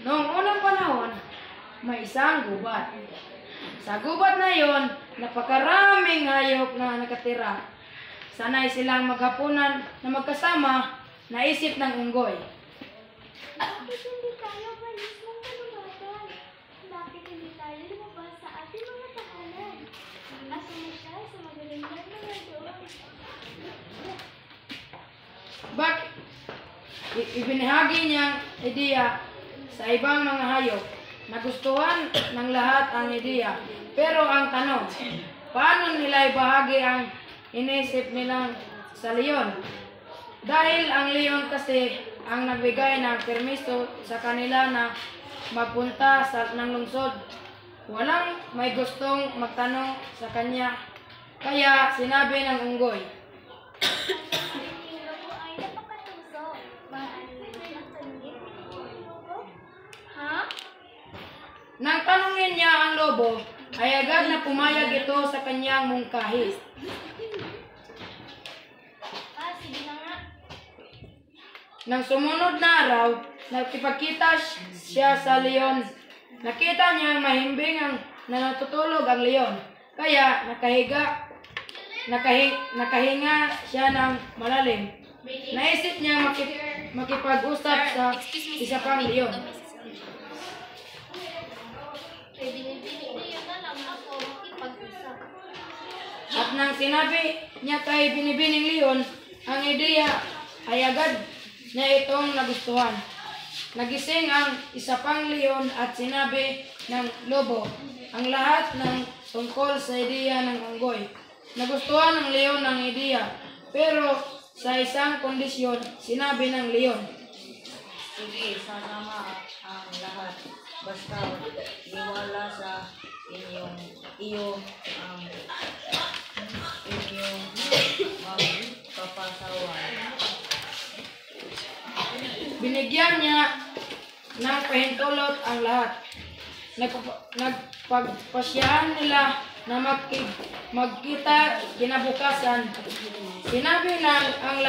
Noong unang panahon, may isang gubat. Sa gubat na yon, napakaraming hayop na nakatira. Sanay silang maghapunan na magkasama, naisip ng unggoy. Bakit hindi tayo malis ng kalungatan? Bakit hindi tayo lumabas sa ating mga tahanan? Asumasyal sa magagandang mga doon. Bakit? Ibinahagi niyang ideya sa ibang mga hayop. Nagustuhan ng lahat ang ideya. Pero ang tanong, paano nila ibahagi ang inisip nilang sa leon? Dahil ang leon kasi ang nagbigay ng permiso sa kanila na magpunta ng lungsod. Walang may gustong magtanong sa kanya. Kaya sinabi ng unggoy, Yung lobo ay napakatuso. Maaari mo ang tanungin yung lobo? Ha? nang tanungin niya ang lobo, ay agad na pumayag ito sa kanyang mungkahi. Sige na nga. Nang sumunod na araw, nagkipagkita siya sa leon. Nakita niya mahimbing ang natutulog ang leon. Kaya nakahinga siya ng malalim. Naisip niya makipag-usap sa isa pang leon. Binibini yun na lang ako makipag-usap. At nang sinabi niya kay binibining leon, ang ideya ay agad na itong nagustuhan. Nagising ang isa pang leon at sinabi ng lobo ang lahat ng tungkol sa ideya ng unggoy. Nagustuhan ng leon ang ideya, pero sa isang kondisyon, sinabi ng leon, Sige, sasama ang lahat. Basta iwala sa inyong magpapasawan. binigyan niya ng pahintulot ang lahat. Nagpagpasyahan nila na magkita kinabukasan. Sinabi ng ang lahat